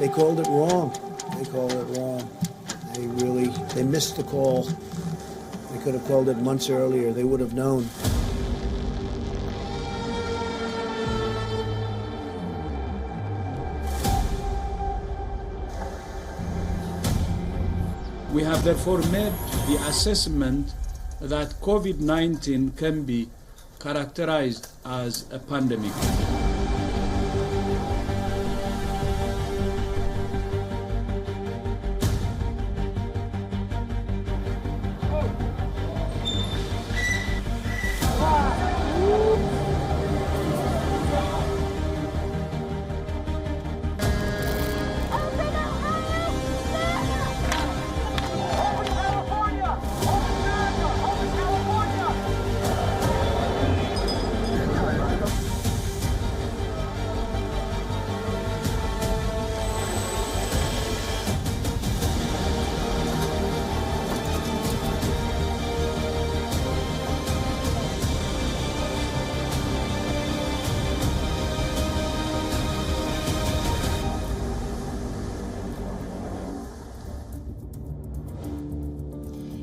They called it wrong. They called it wrong. They missed the call. They could have called it months earlier. They would have known. We have therefore made the assessment that COVID-19 can be characterized as a pandemic.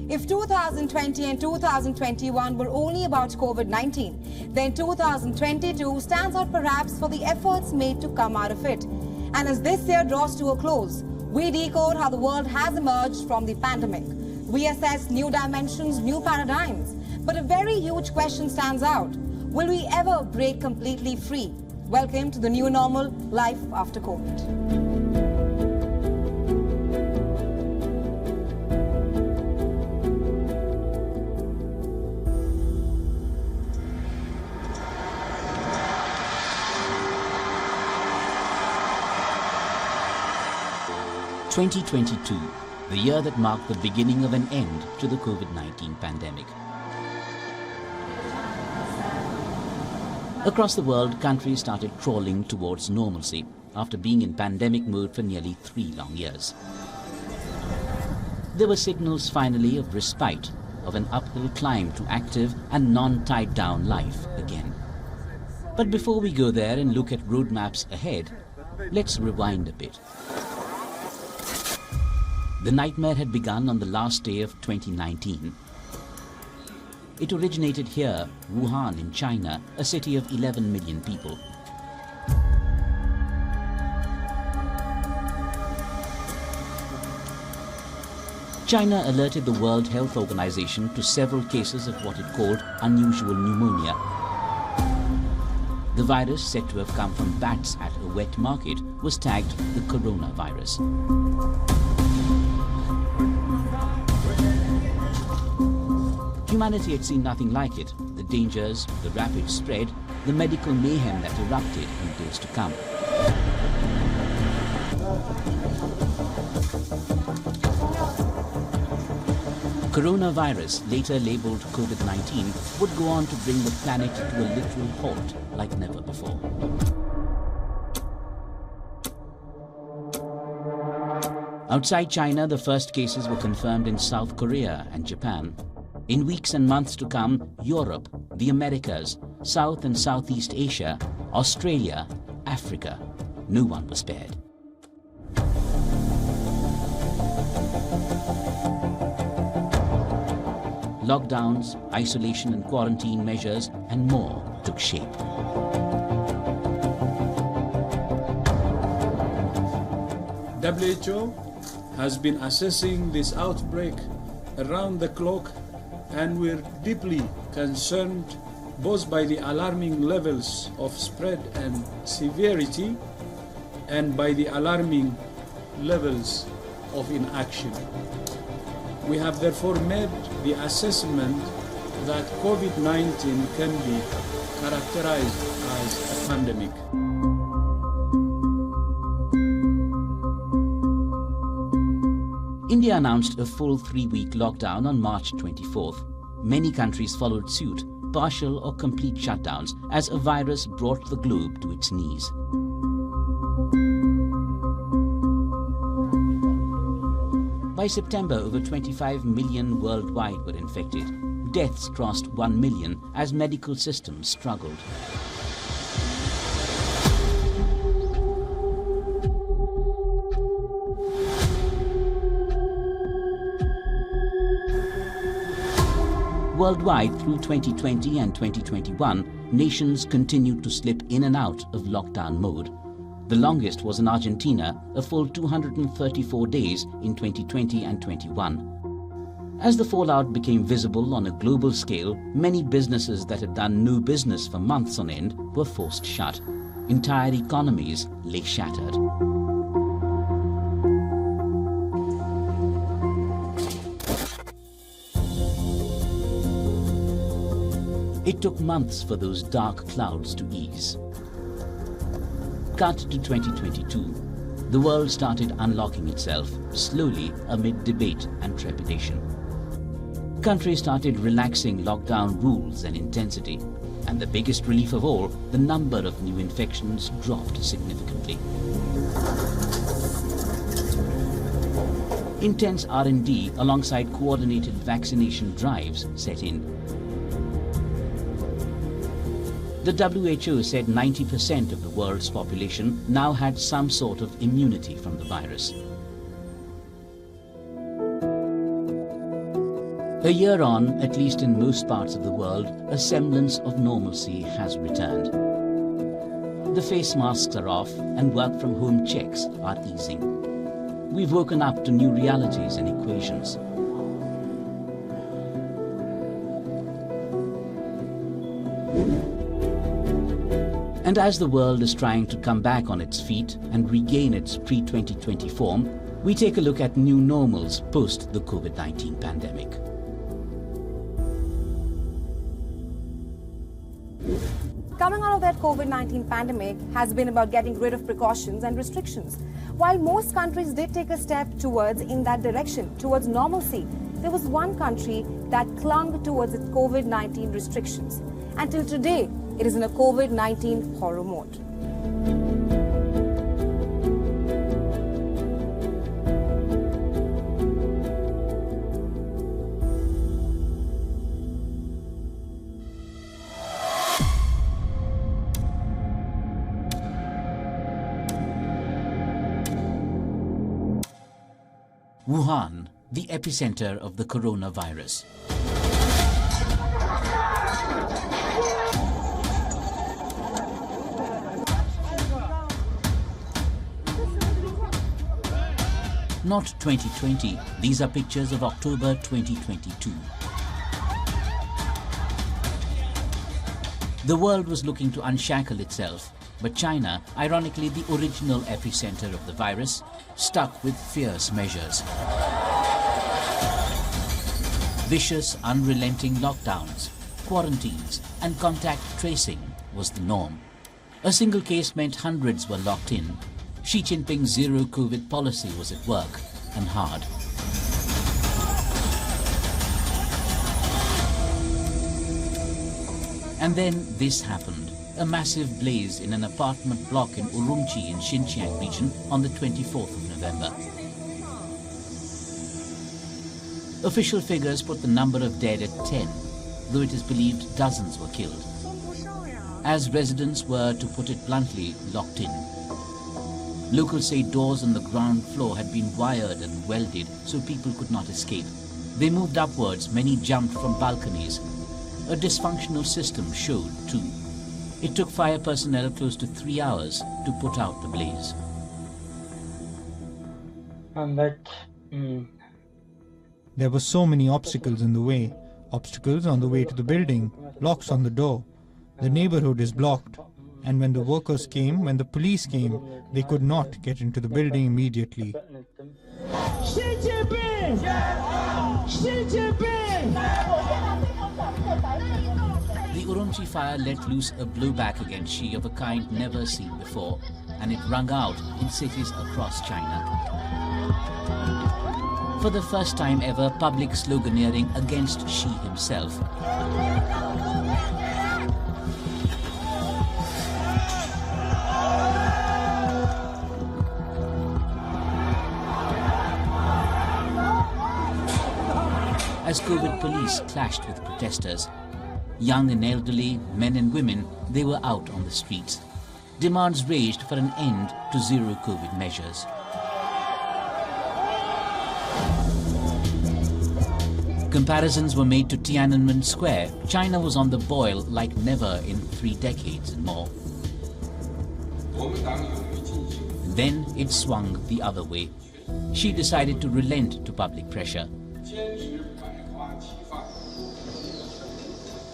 If 2020 and 2021 were only about COVID-19, then 2022 stands out perhaps for the efforts made to come out of it. And as this year draws to a close, we decode how the world has emerged from the pandemic. We assess new dimensions, new paradigms. But a very huge question stands out. Will we ever break completely free? Welcome to the new normal, life after COVID. (2022), the year that marked the beginning of an end to the COVID-19 pandemic. Across the world, countries started crawling towards normalcy after being in pandemic mode for nearly 3 long years. There were signals finally of respite, of an uphill climb to active and non-tied down life again. But before we go there and look at roadmaps ahead, let's rewind a bit. The nightmare had begun on the last day of 2019. It originated here, Wuhan in China, a city of 11 million people. China alerted the World Health Organization to several cases of what it called unusual pneumonia. The virus, said to have come from bats at a wet market, was tagged the coronavirus. Humanity had seen nothing like it. The dangers, the rapid spread, the medical mayhem that erupted in days to come. Coronavirus, later labeled COVID-19, would go on to bring the planet to a literal halt like never before. Outside China, the first cases were confirmed in South Korea and Japan. In weeks and months to come, Europe, the Americas, South and Southeast Asia, Australia, Africa, no one was spared. Lockdowns, isolation and quarantine measures, and more took shape. WHO has been assessing this outbreak around the clock, and we're deeply concerned both by the alarming levels of spread and severity and by the alarming levels of inaction. We have therefore made the assessment that COVID-19 can be characterized as a pandemic. India announced a full 3-week lockdown on March 24th. Many countries followed suit, partial or complete shutdowns, as a virus brought the globe to its knees. By September, over 25 million worldwide were infected. Deaths crossed 1 million as medical systems struggled. Worldwide, through 2020 and 2021, nations continued to slip in and out of lockdown mode. The longest was in Argentina, a full 234 days in 2020 and 21. As the fallout became visible on a global scale, many businesses that had done no business for months on end were forced shut. Entire economies lay shattered. It took months for those dark clouds to ease. Cut to 2022. The world started unlocking itself, slowly amid debate and trepidation. Countries started relaxing lockdown rules and intensity, and the biggest relief of all, the number of new infections dropped significantly. Intense R&D alongside coordinated vaccination drives set in. The WHO said 90% of the world's population now had some sort of immunity from the virus. A year on, at least in most parts of the world, a semblance of normalcy has returned. The face masks are off and work from home checks are easing. We've woken up to new realities and equations. And as the world is trying to come back on its feet and regain its pre-2020 form, we take a look at new normals post the COVID-19 pandemic. Coming out of that COVID-19 pandemic has been about getting rid of precautions and restrictions. While most countries did take a step towards in that direction, towards normalcy, there was one country that clung towards its COVID-19 restrictions. Until today, it is in a COVID-19 horror mode. Wuhan, the epicenter of the coronavirus. Not 2020, these are pictures of October 2022. The world was looking to unshackle itself, but China, ironically the original epicenter of the virus, stuck with fierce measures. Vicious, unrelenting lockdowns, quarantines, and contact tracing was the norm. A single case meant hundreds were locked in. Xi Jinping's zero-COVID policy was at work, and hard. And then this happened. A massive blaze in an apartment block in Urumqi in Xinjiang region on the 24th of November. Official figures put the number of dead at 10, though it is believed dozens were killed. As residents were, to put it bluntly, locked in. Locals say doors on the ground floor had been wired and welded so people could not escape. They moved upwards, many jumped from balconies. A dysfunctional system showed too. It took fire personnel close to 3 hours to put out the blaze. There were so many obstacles in the way. Obstacles on the way to the building, locks on the door. The neighborhood is blocked. And when the workers came, when the police came, they could not get into the building immediately. The Urumqi fire let loose a blowback against Xi of a kind never seen before, and it rung out in cities across China. For the first time ever, public sloganeering against Xi himself. As COVID police clashed with protesters, young and elderly, men and women, they were out on the streets. Demands raged for an end to zero COVID measures. Comparisons were made to Tiananmen Square. China was on the boil like never in 3 decades and more. Then it swung the other way. Xi decided to relent to public pressure.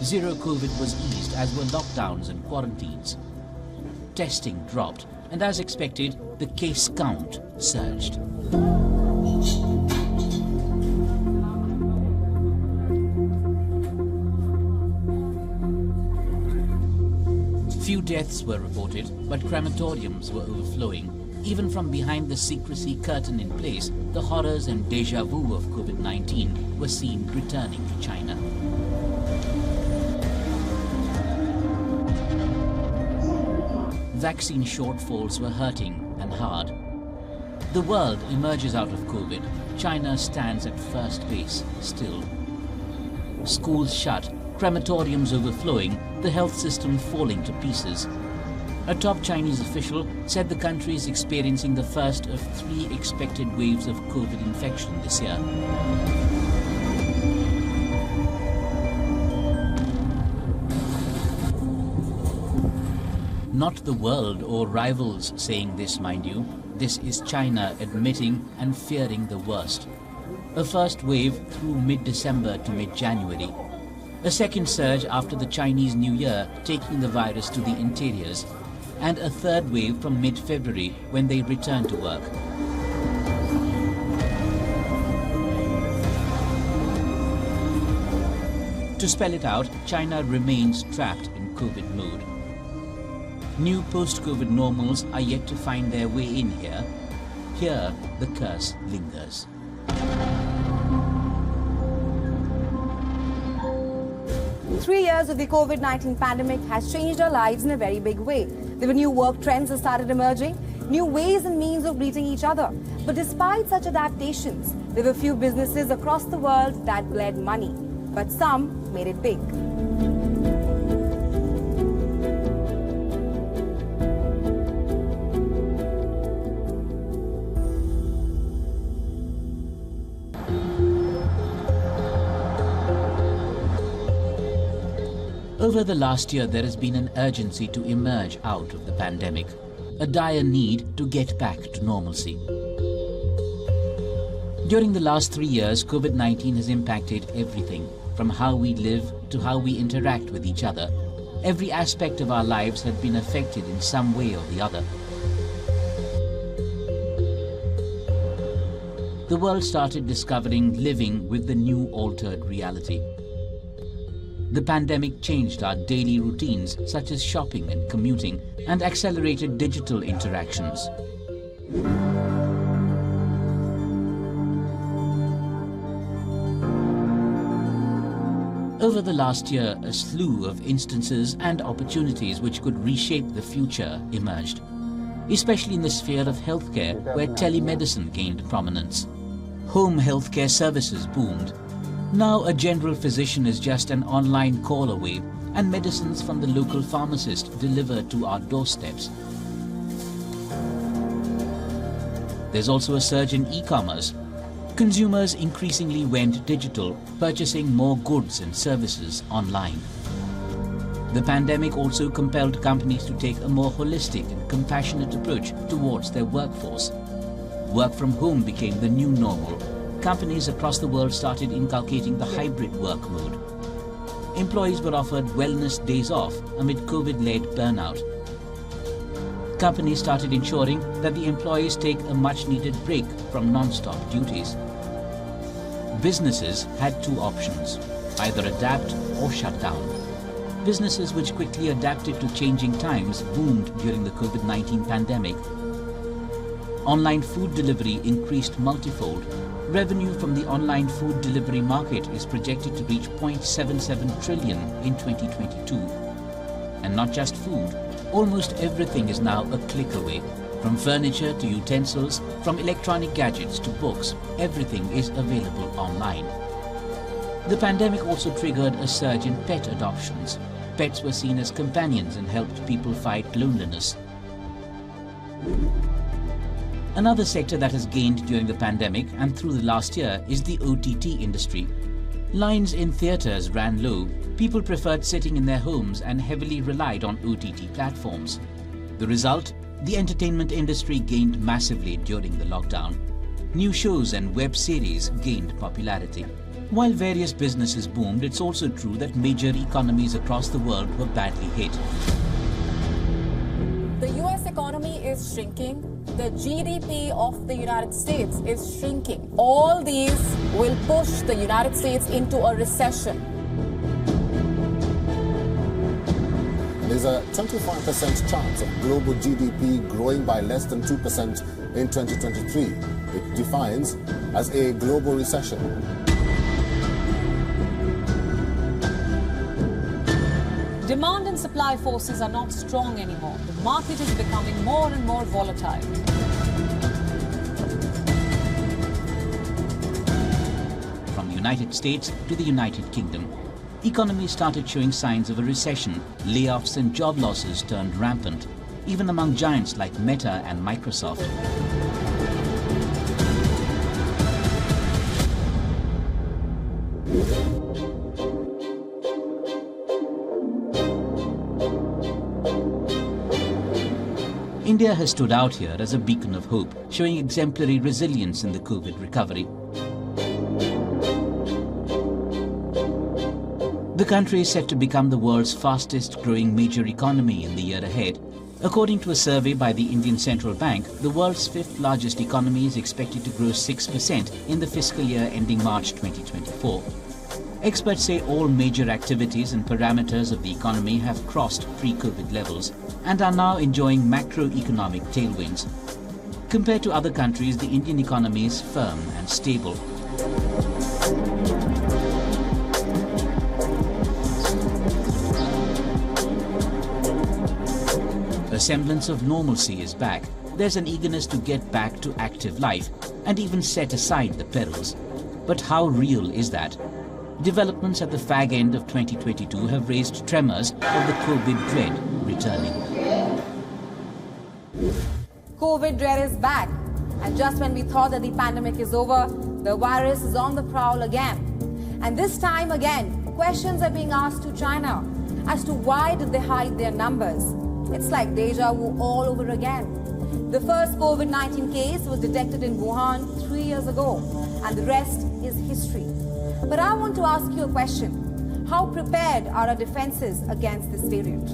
Zero COVID was eased, as were lockdowns and quarantines. Testing dropped, and as expected, the case count surged. Few deaths were reported, but crematoriums were overflowing. Even from behind the secrecy curtain in place, the horrors and déjà vu of COVID-19 were seen returning to China. Vaccine shortfalls were hurting and hard. The world emerges out of COVID. China stands at first base still. Schools shut, crematoriums overflowing, the health system falling to pieces. A top Chinese official said the country is experiencing the first of 3 expected waves of COVID infection this year. Not the world or rivals saying this, mind you. This is China admitting and fearing the worst. A first wave through mid-December to mid-January. A second surge after the Chinese New Year, taking the virus to the interiors. And a third wave from mid-February when they returned to work. To spell it out, China remains trapped in COVID mode. New post-COVID normals are yet to find their way in here. Here, the curse lingers. Three years of the COVID-19 pandemic has changed our lives in a very big way. There were new work trends that started emerging, new ways and means of greeting each other. But despite such adaptations, there were few businesses across the world that bled money. But some made it big. Over the last year, there has been an urgency to emerge out of the pandemic, a dire need to get back to normalcy. During the last 3 years, COVID-19 has impacted everything, from how we live to how we interact with each other. Every aspect of our lives had been affected in some way or the other. The world started discovering living with the new altered reality. The pandemic changed our daily routines, such as shopping and commuting, and accelerated digital interactions. Over the last year, a slew of instances and opportunities which could reshape the future emerged, especially in the sphere of healthcare, where telemedicine gained prominence. Home healthcare services boomed. Now a general physician is just an online call away, and medicines from the local pharmacist delivered to our doorsteps. There's also a surge in e-commerce. Consumers increasingly went digital, purchasing more goods and services online. The pandemic also compelled companies to take a more holistic and compassionate approach towards their workforce. Work from home became the new normal. Companies across the world started inculcating the hybrid work mode. Employees were offered wellness days off amid COVID-led burnout. Companies started ensuring that the employees take a much-needed break from non-stop duties. Businesses had 2 options, either adapt or shut down. Businesses which quickly adapted to changing times boomed during the COVID-19 pandemic. Online food delivery increased multifold. Revenue from the online food delivery market is projected to reach 0.77 trillion in 2022. And not just food, almost everything is now a click away. From furniture to utensils, from electronic gadgets to books, everything is available online. The pandemic also triggered a surge in pet adoptions. Pets were seen as companions and helped people fight loneliness. Another sector that has gained during the pandemic and through the last year is the OTT industry. Lines in theatres ran low, people preferred sitting in their homes and heavily relied on OTT platforms. The result? The entertainment industry gained massively during the lockdown. New shows and web series gained popularity. While various businesses boomed, it's also true that major economies across the world were badly hit. The US economy is shrinking. The GDP of the United States is shrinking. All these will push the United States into a recession. There's a 25% chance of global GDP growing by less than 2% in 2023. It defines as a global recession. Demand and supply forces are not strong anymore. The market is becoming more and more volatile. From the United States to the United Kingdom, economies started showing signs of a recession. Layoffs and job losses turned rampant, even among giants like Meta and Microsoft. India has stood out here as a beacon of hope, showing exemplary resilience in the COVID recovery. The country is set to become the world's fastest growing major economy in the year ahead. According to a survey by the Indian Central Bank, the world's fifth largest economy is expected to grow 6% in the fiscal year ending March 2024. Experts say all major activities and parameters of the economy have crossed pre-COVID levels and are now enjoying macroeconomic tailwinds. Compared to other countries, the Indian economy is firm and stable. A semblance of normalcy is back. There's an eagerness to get back to active life and even set aside the perils. But how real is that? Developments at the fag end of 2022 have raised tremors of the COVID dread returning. COVID dread is back. And just when we thought that the pandemic is over, the virus is on the prowl again. And this time again, questions are being asked to China as to why did they hide their numbers. It's like deja vu all over again. The first COVID-19 case was detected in Wuhan 3 years ago, and the rest is history. But I want to ask you a question. How prepared are our defenses against this variant?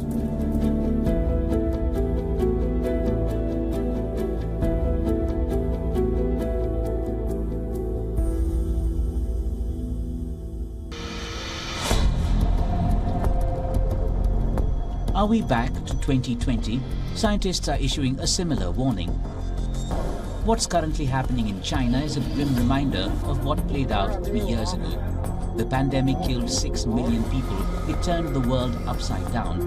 Are we back to 2020? Scientists are issuing a similar warning. What's currently happening in China is a grim reminder of what played out 3 years ago. The pandemic killed 6 million people. It turned the world upside down.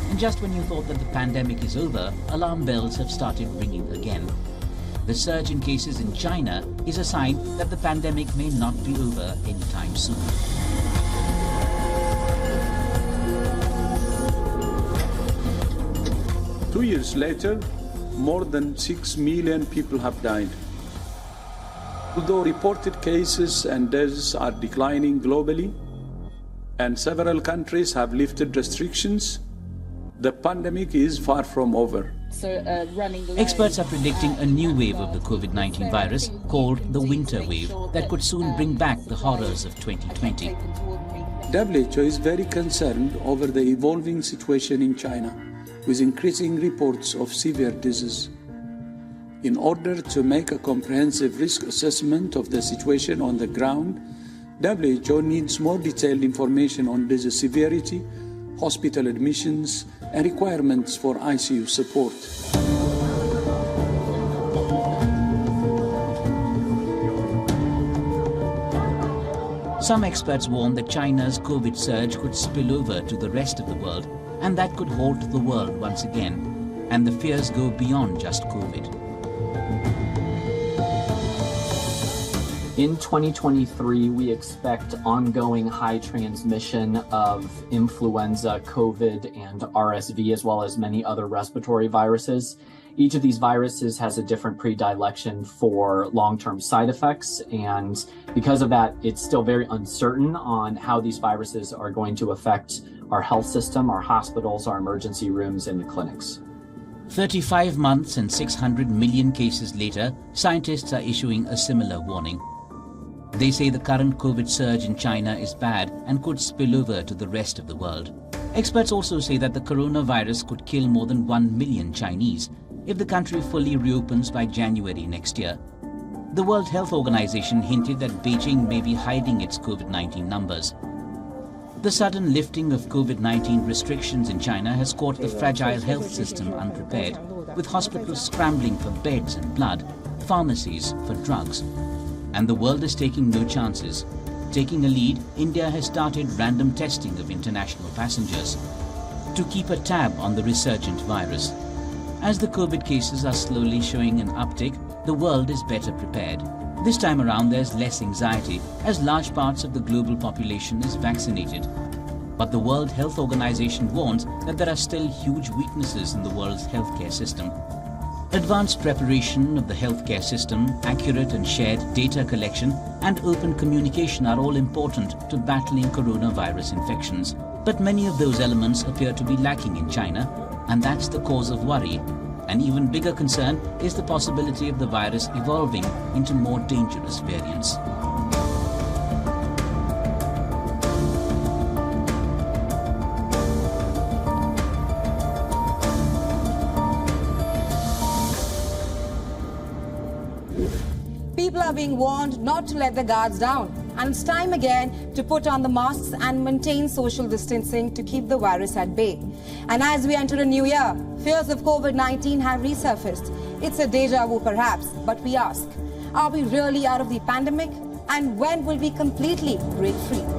And just when you thought that the pandemic is over, alarm bells have started ringing again. The surge in cases in China is a sign that the pandemic may not be over anytime soon. Two years later, more than 6 million people have died. Although reported cases and deaths are declining globally, and several countries have lifted restrictions, the pandemic is far from over. Experts are predicting a new wave of the COVID-19 virus called the winter wave that could soon bring back the horrors of 2020. WHO is very concerned over the evolving situation in China, with increasing reports of severe disease. In order to make a comprehensive risk assessment of the situation on the ground, WHO needs more detailed information on disease severity, hospital admissions, and requirements for ICU support. Some experts warn that China's COVID surge could spill over to the rest of the world, and that could halt the world once again. And the fears go beyond just COVID. In 2023, we expect ongoing high transmission of influenza, COVID, and RSV, as well as many other respiratory viruses. Each of these viruses has a different predilection for long-term side effects, and because of that, it's still very uncertain on how these viruses are going to affect our health system, our hospitals, our emergency rooms, and the clinics. 35 months and 600 million cases later, scientists are issuing a similar warning. They say the current COVID surge in China is bad and could spill over to the rest of the world. Experts also say that the coronavirus could kill more than 1 million Chinese if the country fully reopens by January next year. The World Health Organization hinted that Beijing may be hiding its COVID-19 numbers. The sudden lifting of COVID-19 restrictions in China has caught the fragile health system unprepared, with hospitals scrambling for beds and blood, pharmacies for drugs. And the world is taking no chances. Taking a lead, India has started random testing of international passengers to keep a tab on the resurgent virus. As the COVID cases are slowly showing an uptick, the world is better prepared. This time around there's less anxiety as large parts of the global population is vaccinated. But the World Health Organization warns that there are still huge weaknesses in the world's healthcare system. Advanced preparation of the healthcare system, accurate and shared data collection, and open communication are all important to battling coronavirus infections. But many of those elements appear to be lacking in China, and that's the cause of worry. An even bigger concern is the possibility of the virus evolving into more dangerous variants. People are being warned not to let their guards down, and it's time again to put on the masks and maintain social distancing to keep the virus at bay. And as we enter a new year, fears of COVID-19 have resurfaced. It's a deja vu perhaps, but we ask, are we really out of the pandemic? And when will we completely break free?